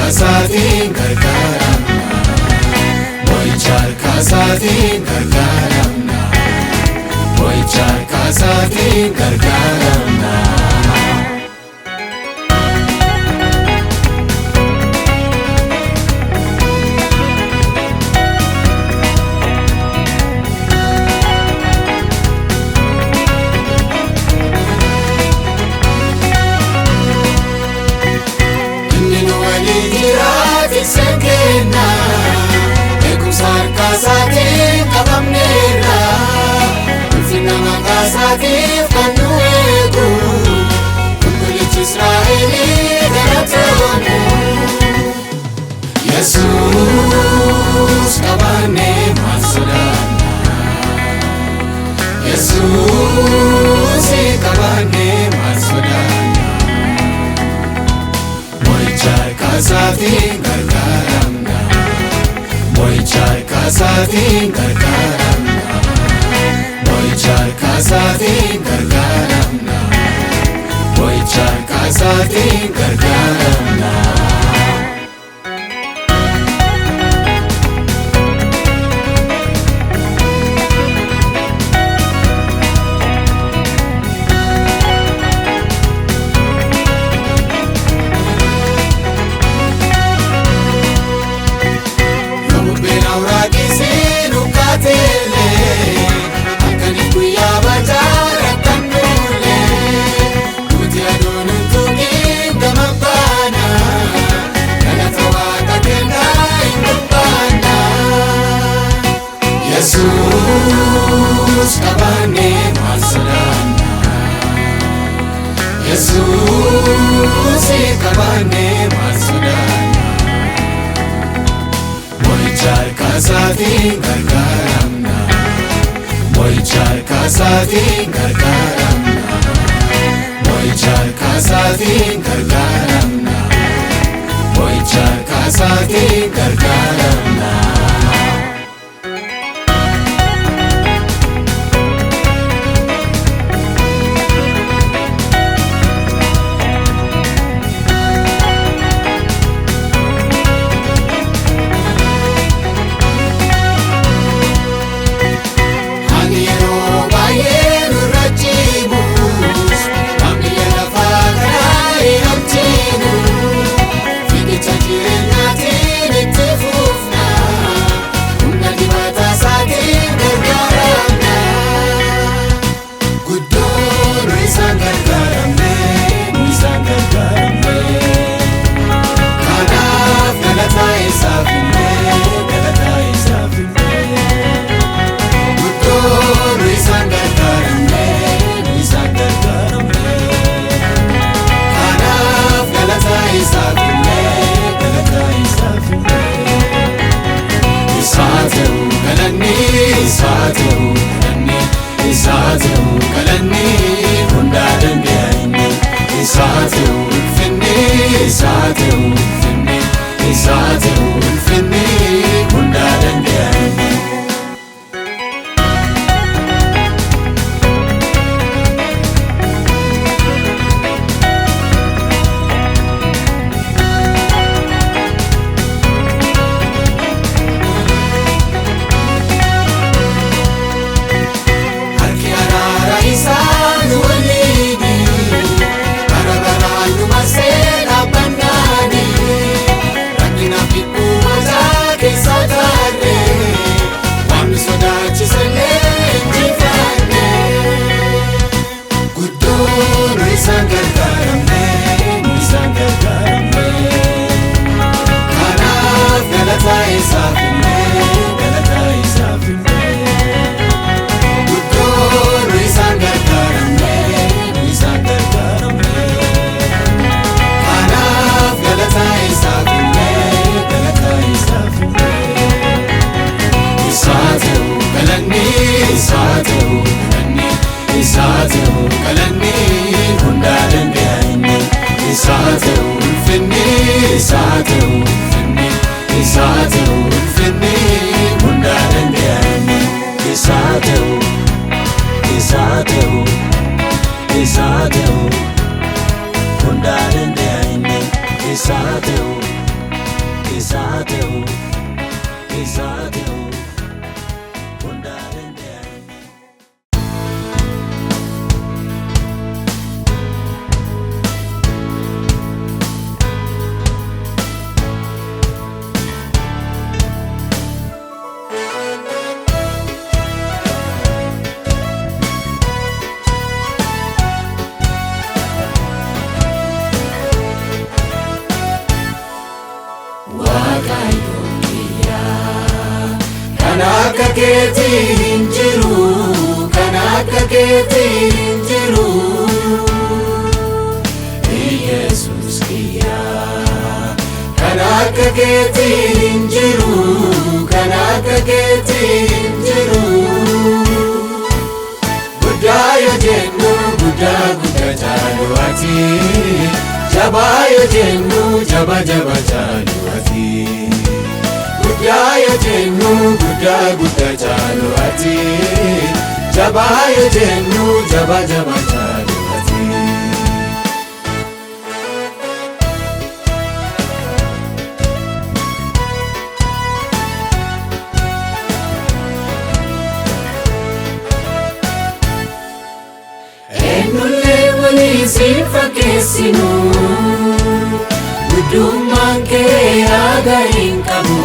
kasatiin gargaaramna. Mo'ichaar kasatiin gargaaramna. Mo'ichaar kasatiin gargaaramna. Senkena, ekumsar kasatiin qabamneerra. Ulfina maqaasaatiif kan nu eegu, qulqullichi Israa'elii galatoomnu. Yesuus qabannee maal sodaanna? Yesuus qabannee maal sodaanna? Mo'ichaar kasatiin gargaaramna. Mo'ichaar kasatiin gargaaramna. Mo'ichaar kasatiin gargaaramna. Mo'ichaar kasatiin gargaaramna. Yesuus qabannee maal sodaanna? Yesuus qabannee maal sodaanna? Mo'ichaar kasatiin gargaaramna. Mo'ichaar kasatiin gargaaramna. Mo'ichaar kasatiin gargaaramna. Mo'ichaar kasatiin gargaaramna. Isaateu kalannii hundaa dandeenye. Isaateu ulfinnii, isaateu ulfinnii, isaateu ulfinnii hundaa dandeenye. Isaateu kalannii hundaa dandeenye. Isaateu ulfinnii, isaateu ulfinnii, isaateu ulfinnii hundaa dandeenye. Isaateu, isaateu, isaateu hundaa dandeenye. Isaateu. isaateu hunda danda'e. Kanaka keeti hinjiru, kanaka keeti hinjiru. Jesus kiyya. Kanaka keeti hinjiru, kanaka keeti hinjiru. Guddayo jennu guddaa caalu ati, jabayo jennu jaba caalu ati. Guddayo jennu guddaa caalu ati, jabayo jennu jaba caalu ati. Eenyullee walii siin fakkeessinu, guddummaan kee haga hin qabu.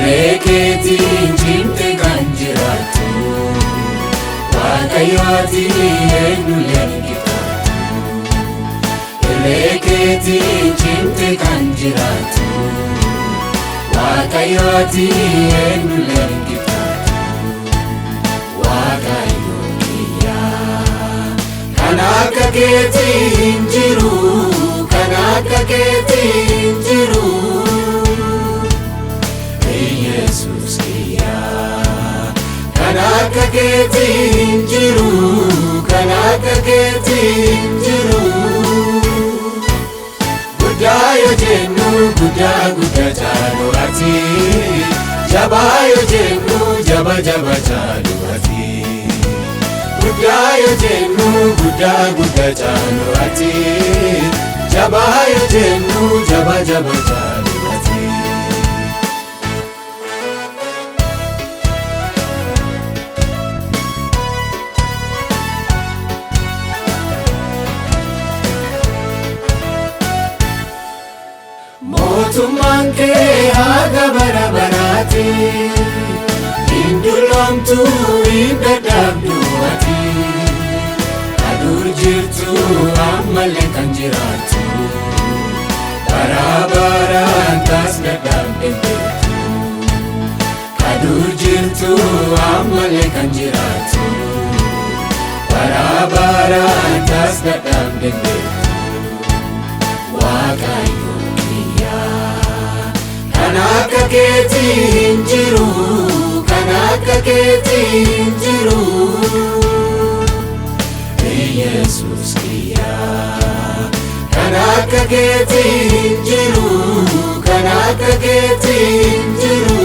Rekeetiin cimte kan jiraatu, Waaqayyo ati eenyullee hin gitaatu. Rekeetiin cimte kan jiraatu, Waaqayyo ati eenyullee hin gitaatu. Waaqayyo kiyya. Kan akka keetii hinjiru, kan akka keetii hinjiru. Jesus kiyya. Kanaka keeti hinjiru, kanaka keeti hinjiru. Guddayo jennu guddaa caalu ati, jabayo jennu jaba caalu ati. Guddayo jennu guddaa caalu ati, jabayo jennu jaba caalu ati. Mootummaan kee haga bara baraati, hin dullomtu hin dadhabdu ati. Aduur jirtu ammallee kan jiraattu, bara baraan taas dadhabde beektu. Aduur jirtu ammallee kan jiraattu, bara baraan taas dadhabde beektu. Waaqayyo. Kanaka keeti hinjiru, kanaka keeti hinjiru. Jesus kiyya. Kanaka keeti hinjiru, kanaka keeti hinjiru.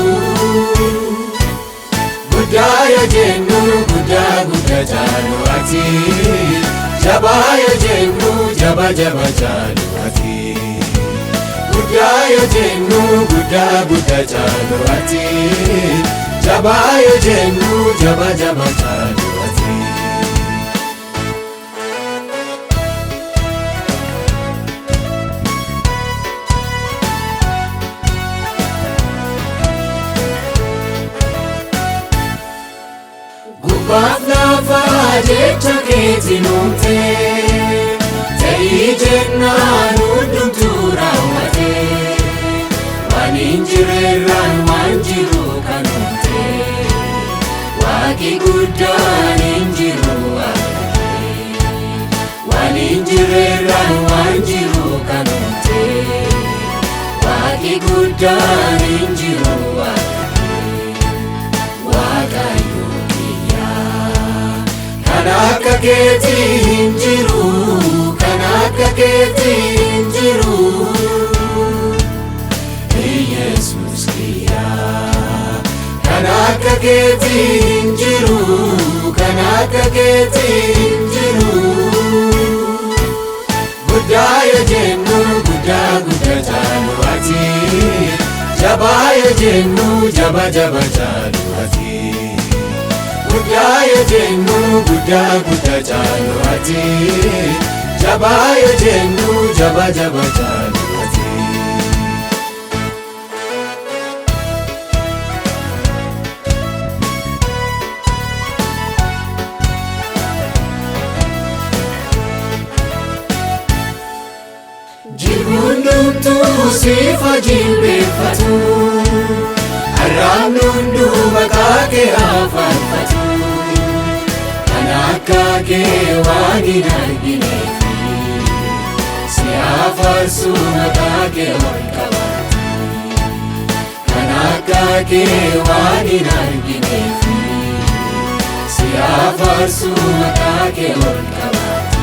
Guddayo jennu guddaa caalu ati, jabayo jennu jaba caalu ati. Guddayo jennu guddaa caalu ati, jabayo jennu jaba caalu ati. Gubbaaf lafaa jecha keetiin uumte, ta'ii jennaan hundumtuu raawwate. Waan injirreerraan waan jiru kan uumte, Waaqi guddaan injiru argate. Waan injirreerraan waan jiru kan uumte, Waaqi guddaan injiru argate. Waaqayyo kiyya. Kanaka keeti hinjiru, kanaka keeti hinjiru. Jesus kiyya. Kanaka keeti hinjiru, kanaka keeti hinjiru. Guddayo jennu guddaa caalu ati, ati jabaya jennu jaba jaba chalu ati gudaya jennu guda guda chalu ati jabaya jennu jaba jaba chalu ati Jibundu sifa jilbefatu Arranundu makake afarfatu Anakake wani narginefi Siafarsu makake orkabati Anakake wani narginefi Siafarsu makake orkabati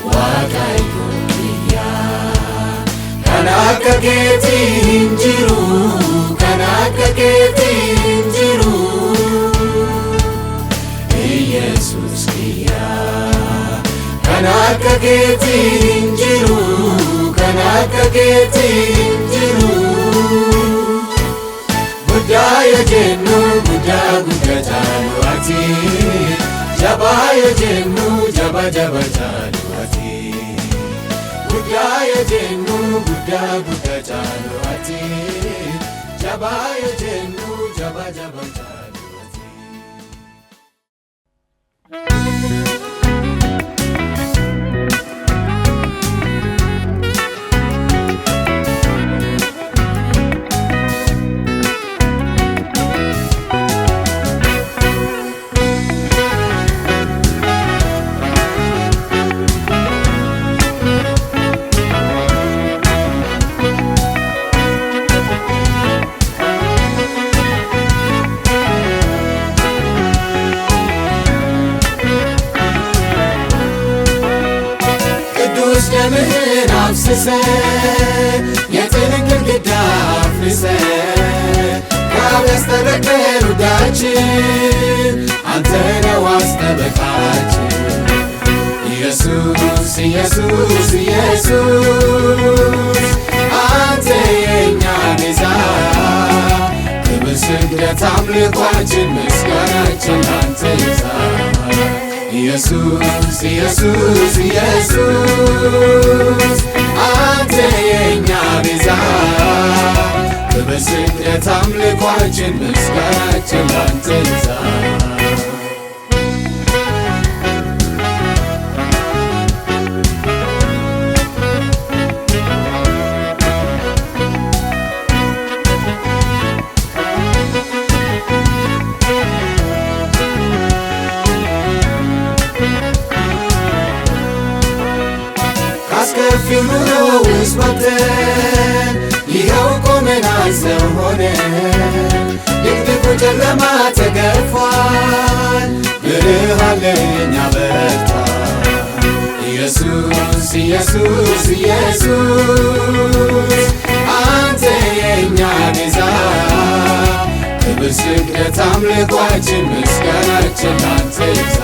Wakaiko Kanaka keti hinjiru, kanaka keti hinjiru Jesus kiya Kanaka keti hinjiru, kanaka keti hinjiru Gudaya jennu, guda guda chalu ati Jabaya jennu, jaba jaba chalu ati Gudaya jennu guda guda chalu ati jabaya jennu jaba jaba chalu ati ደምህን አፍስሰ የጥልን ግድግዳ አፍርሰ ከአብ ያስታረቀን ውዳችን አንተ ነህ ዋስ ጠበቃችን ኢየሱስ ኢየሱስ ኢየሱስ አንተ የእኛ ቤዛ ክብር ስግደት አምልኳችን ምስጋናችን አንተ ይዛ ኢየሱስ ኢየሱስ ኢየሱስ አንተ የእኛ ቤዛ ክብር ስግደት አምልኳችን ምስጋናችን አንተ ይዛ ካስከፊው ኑሮ ውስጥ ወጥተን ይኸው ቆመናል ሰው ሆነን ድቅድቁ ጨለማ ተገፏል ብርሃን ለእኛ በርቷል ኢየሱስ ኢየሱስ ኢየሱስ አንተ የእኛ ቤዛ ክብር ስግደት አምልኳችን ምስጋናችን አንተ ይዛ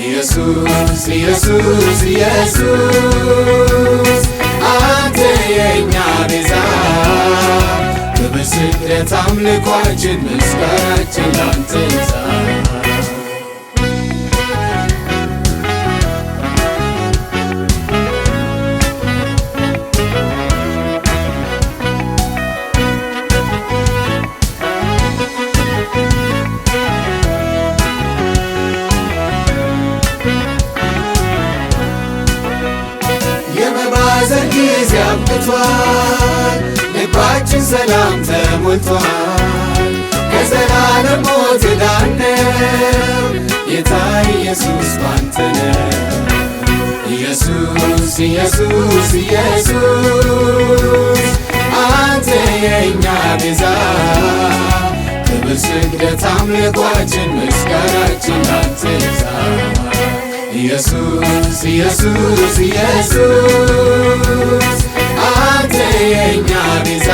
ኢየሱስ ኢየሱስ ኢየሱስ አንተ የእኛ ቤዛ ክብር ስግደት አምልኳችን ምስጋናችን አንተ ይዛ የመባዘን ጊዜ አብቅቷል ልባችን ሰላም ተሞልቷል ከዘላለም ሞት ዳነው ጌታ ኢየሱስ ባንተ ነው ኢየሱስ ኢየሱስ ኢየሱስ አንተ የእኛ ቤዛ ክብር ስግደት አምልኳችን ምስጋናችን አንተ ይዛ ኢየሱስ ኢየሱስ ኢየሱስ አንተ የእኛ ቤዛ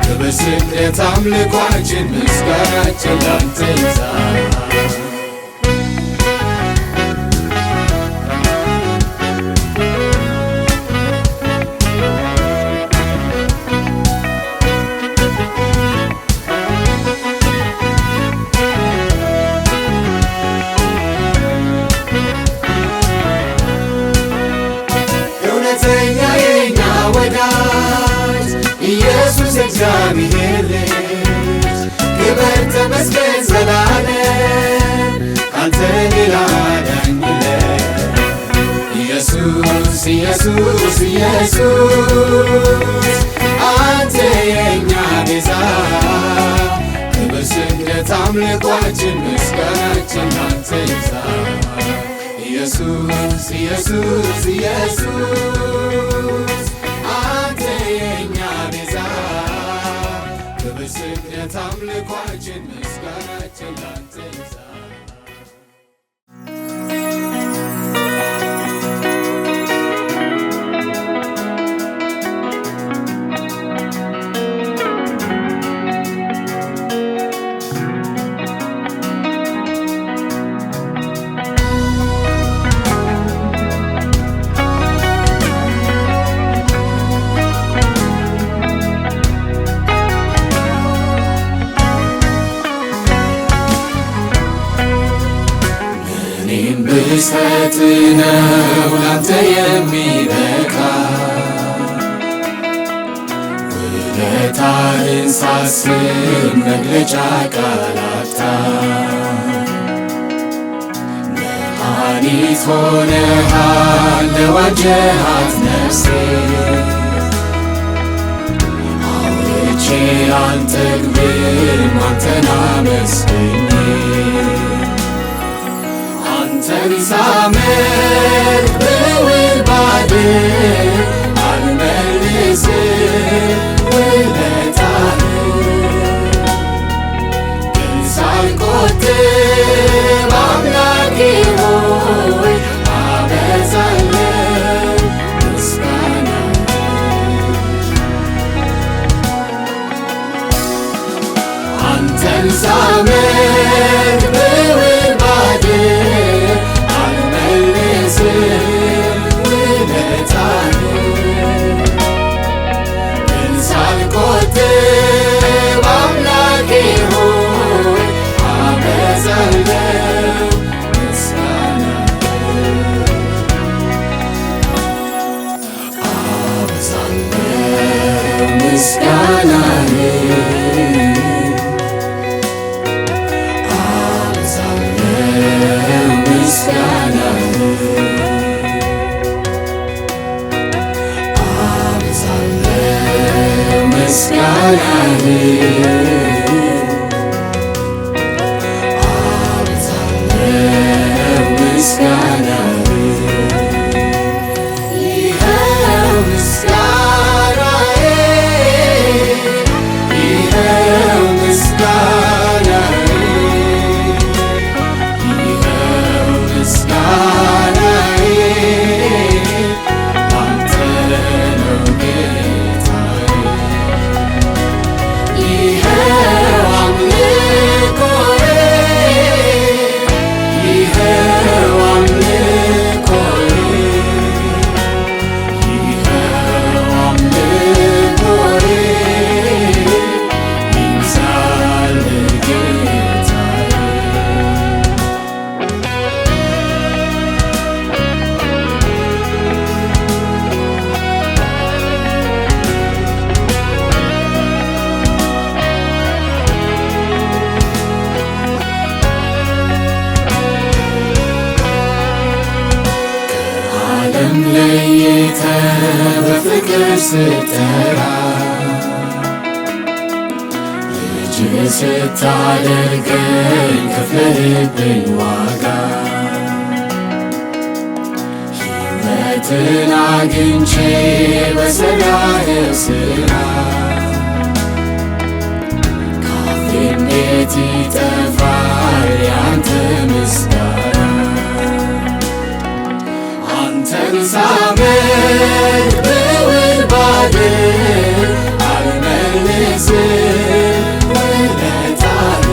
ክብር ስግደት አምልኳችን ምስጋናችን አንተ ይዛ የእግዚአብሔር ልጅ ክብር ተመስገን ዘላለም ካንተ ሌላ አዳኝ የለም። ኢየሱስ ኢየሱስ ኢየሱስ አንተ የእኛ ቤዛ ክብር ስግደት አምልኳችን ምስጋናችን ላንተ ይብዛ። ኢየሱስ ኢየሱስ ኢየሱስ አንተ የእኛ ቤዛ ክብር ስግደት አምልኳችን ምስጋናችን ላንተ ይብዛ። ብሰጥ ነው ላንተ የሚበቃ ውለታህን ሳስብ መግለጫ ቃል አጣ። መድኃኒት ሆነሃል ለዋጀሃት ነፍሴ አውርቼ አልጠግብም አንተን አመስግኜ አንተን ሳመልክ ብውል ባድር አልመልስም ውለታህን ግን ሳልቆጥብ አምላኬ ሆይ አበዛለሁ ምስጋናህን። አንተን ሳመልክ ብውል ባድር ውለታህን ግን ሳልቆጥብ አምላኬ ሆይ አበዛለሁ ምስጋናህን። አበዛለሁ ምስጋናህን አበዛለሁ ምስጋናህን አበዛለሁ ምስጋናህን ይኸው ምስጋናዬ ይኸው ምስጋናዬ ይኸው ምስጋናዬ አንተ ነው ጌታዬ። ይኸው አምልኮዬ ይኸው አምልኮዬ ይኸው አምልኮዬ ይብዛልህ ጌታዬ። ከዓለም ለይተህ በፍቅር ስጠራ ልጅህ ስታደርገኝ ከፍለህብኝ ዋጋ ሕይወትን አግኝቼ በሠራኸው ሥራ ካፌ እንዴት ይጠፋል ያንተ ምስጋና። አንተን ሳመልክ ብውል ባድር አልመልስም ውለታህን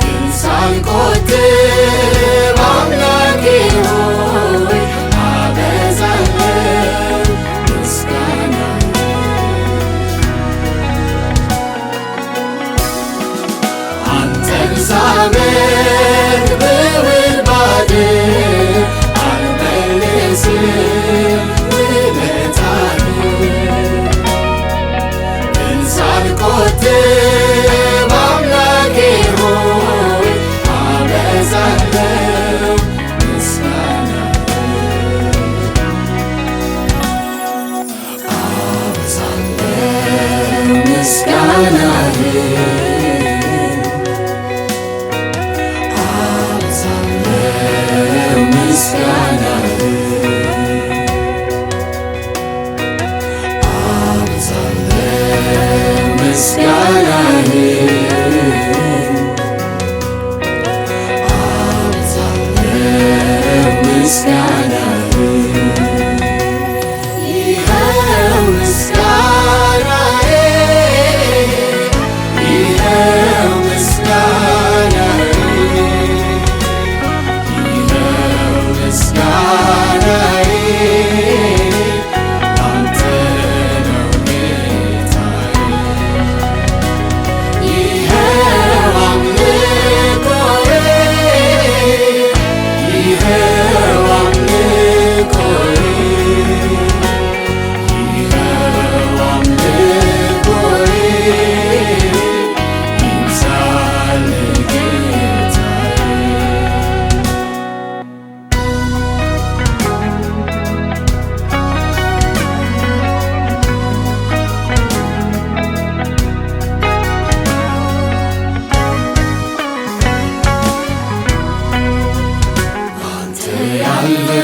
ግን ሳልቆጥብ አምላኬ ሆይ አበዛለሁ ምስጋናህን። አንተን ሳመልክ ብውል ባድር አልመልስም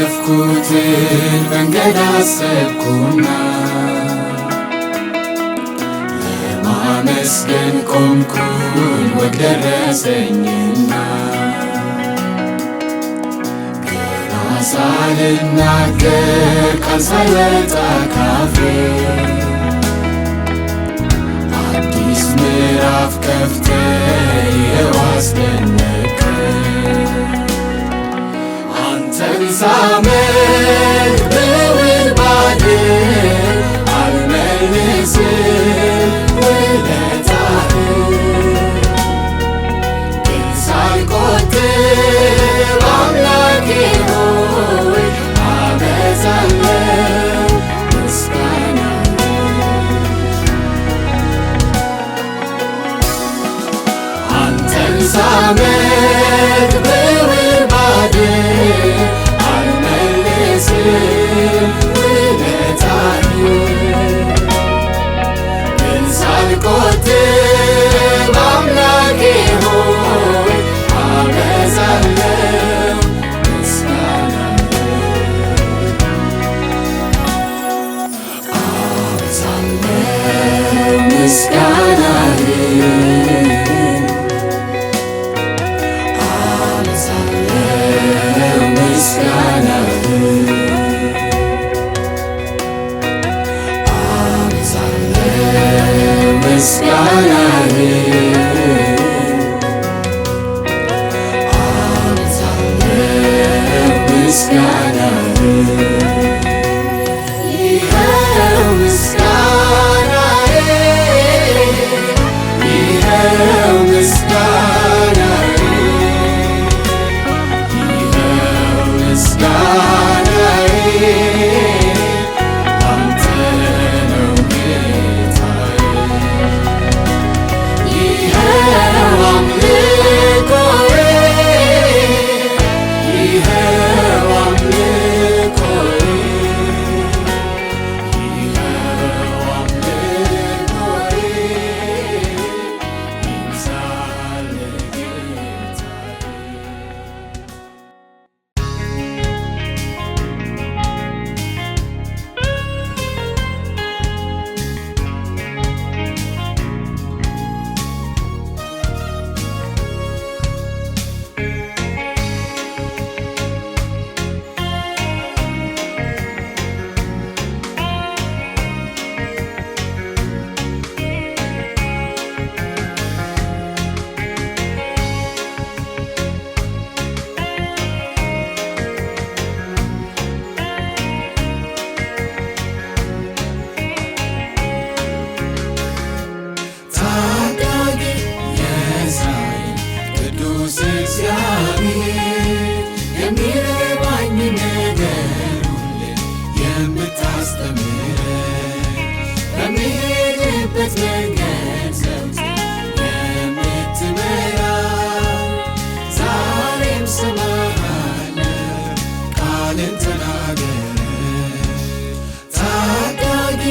ያለፍኩትን መንገድ አሰብኩና ለማመስገን ቆምኩኝ ወግ ደረሰኝና ገና ሳልናገር ቃል ሳይወጣ ካፌ አዲስ ምዕራፍ ከፍተህ ይኸው አስደነቅከኝ። አንተን ሳመልክ ብውል ባድር አልመልስም ውለታህን፣ ግን ሳልቆጥብ አምላኬ ሆይ አበዛለሁ ምስጋናህን። አንተን ሳመልክ ብውል ባድር አልመልስም ውለታህን፣ ግን ሳልቆጥብ አምላኬ ሆይ አበዛለሁ ምስጋናህን፣ አበዛለሁ ምስጋናህን፣ አበዛለሁ ምስጋናህን፣ አበዛለሁ ምስጋናህን። ይኸው ምስጋናዬ፣ ይኸው ምስጋናዬ፣ ይኸው ምስጋናዬ አንተ ነው ጌታዬ። ይኸው አምልኮዬ፣ ይኸው አምልኮዬ፣ ይኸው አምልኮዬ ይብዛል ጌታዬ። ታዳጊ የእስራኤል ቅዱስ እግዚአብሔር የሚረባኝ ነገር ሁሉ የምታስተምረኝ በምሄድበት መንገድ ዘወትር የምትመራኝ ዛሬም እሰማሃለሁ ቃልን ተናገረኝ። ታዳጊ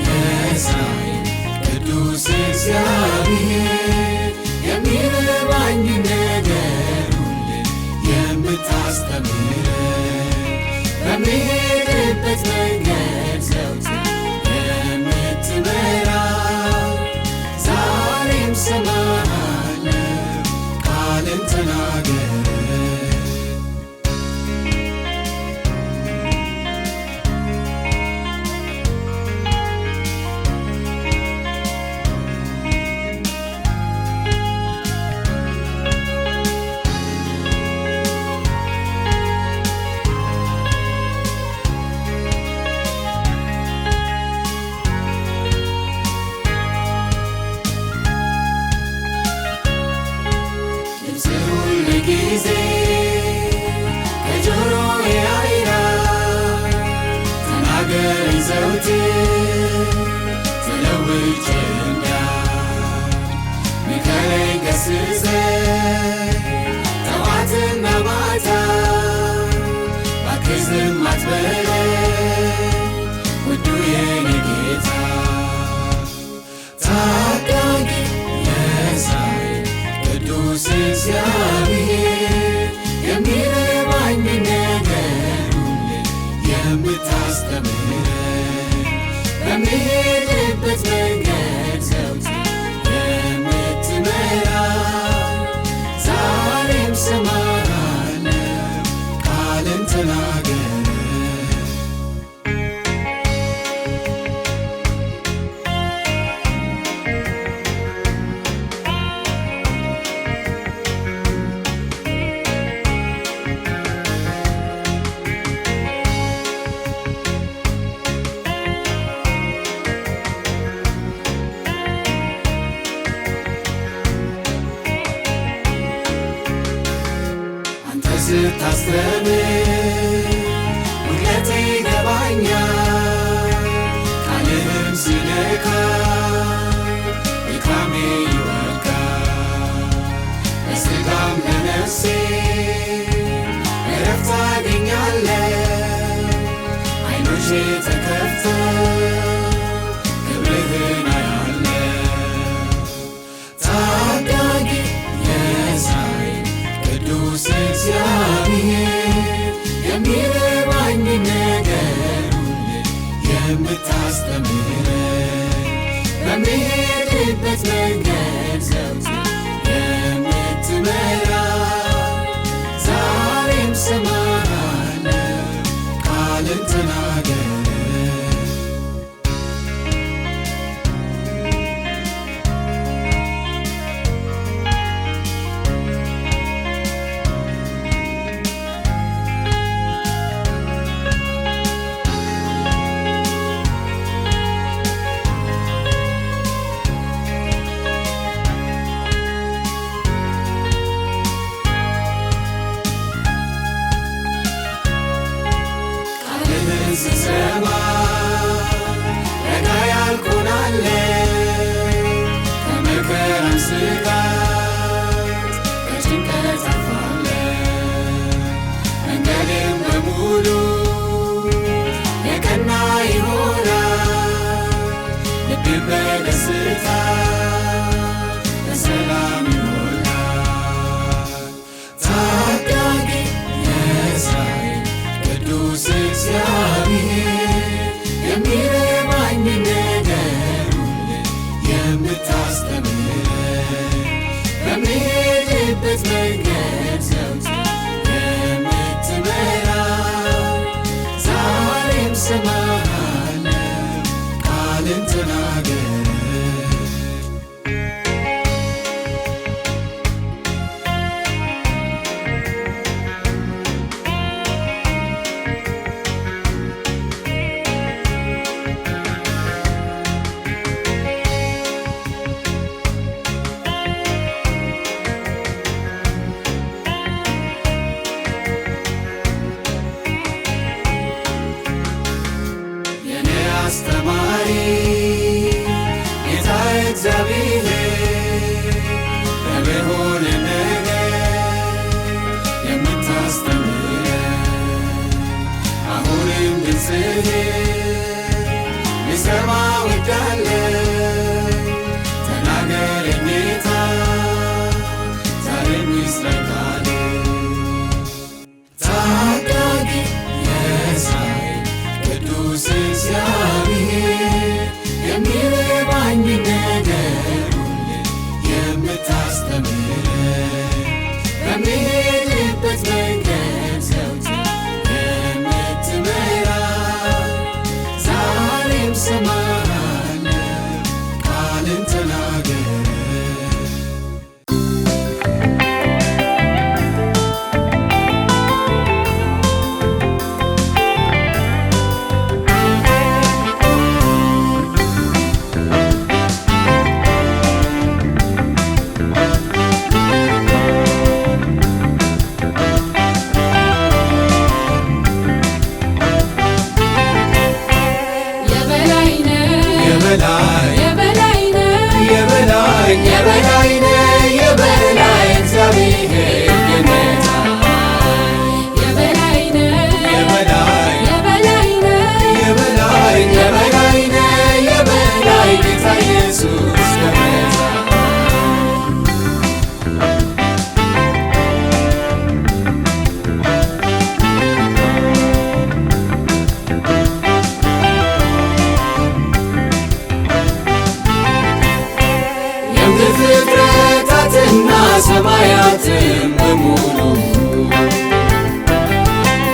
የእስራኤል ቅዱስ እግዚአብሔር የሚረባኝ ነገር ሁሉ የምታስተምረኝ በምሄድበት መንገድ ዘወትር የምትመራኝ ዛሬም እሰማሃለሁ ቃልን ተናገረኝ። ዝም አትበለኝ ውዱ የኔ ጌታ ታዳጊ የእስራኤል ቅዱስ እግዚአብሔር የሚረባኝ ነገር ሁሉ የምታስተምረኝ በምሄድበት መንገድ ዘወትር የምትመራኝ ዛሬም እሰማሃለሁ ቃልን ተናገር ስታስተምር ጉድለቴ ይገባኛል ቃልህም ሲነካኝ ድካሜ ይወድቃል ለሥጋም ለነፍሴ ዕረፍት አገኛለሁ ዓይኖቼ ተከፍተው ክብርህን አያለሁ ታዳጊ የእስራኤል ቅዱስ እግዚአብሔር የሚረባኝ ነገር ሁሉ የምታስተምረኝ በምሄድበት መንገድ ዘወትር የምትመራኝ ዛሬም እሰማሃለሁ ቃልን ተናገር ስሰማ ረጋ ያልኩ ሆናለሁ ከመከራም ስጋት ከጭንቀት አርፋለሁ መንገዴም በሙሉ የቀና ይሆናል ልቤም በደስታ በሰላም ይሞላል ታዳጊ የእስራኤል ቅዱስ እግዚአብሔር የሚረባኝ ነገር ሁሉ የምታስተምረኝ በምሄድበት መንገድ ዘወትር የምትመራኝ ዛሬም እሰማሃለሁ ቃልን ተናገር አስተማሪ ጌታ እግዚአብሔር በሆነ ነገር የምታስተምረኝ አሁንም ድምፅህን ልሰማ እወዳለሁ ተናገረኝ ጌታ ዛሬም ይስረቃል ታዳጊ የእስራኤል ቅዱስ እግዚአብሔር የሚረባኝ ነገር ሁሉ የምታስተምረኝ በምሄድበት መንገድ ዘወትር የምትመራኝ ዛሬም እሰማሃለሁ ሙሉ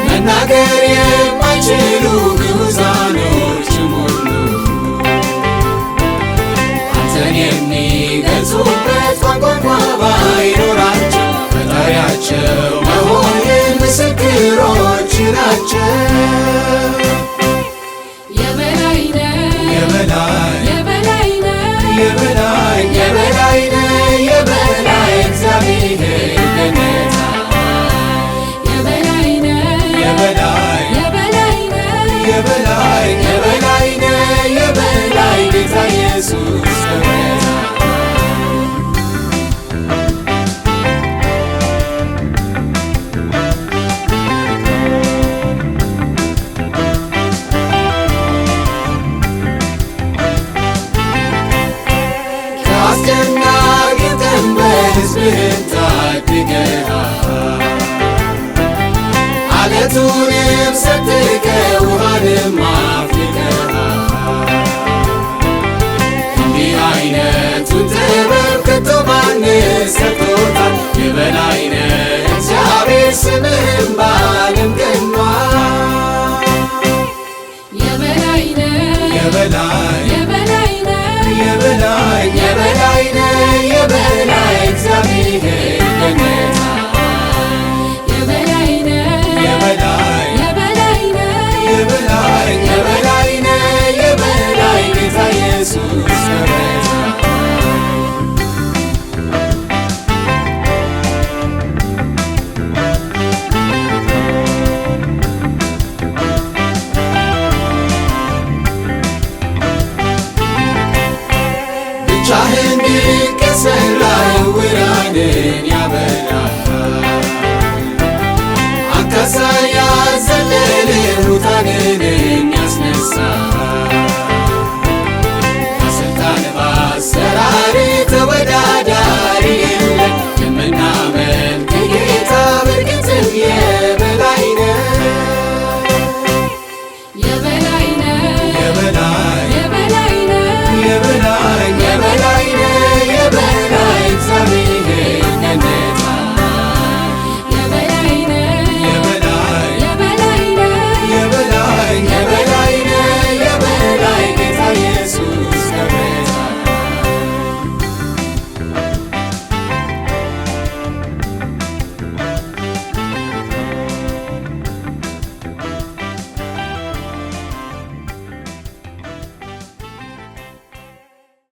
መናገር የማይችሉ ግዑዛኖችም ሁሉ አንተን የሚገልጹበት ቋንቋ ባይኖራቸው ፈጣሪያቸው መሆንን ምስክሮች ናቸው። የበላይ ነህ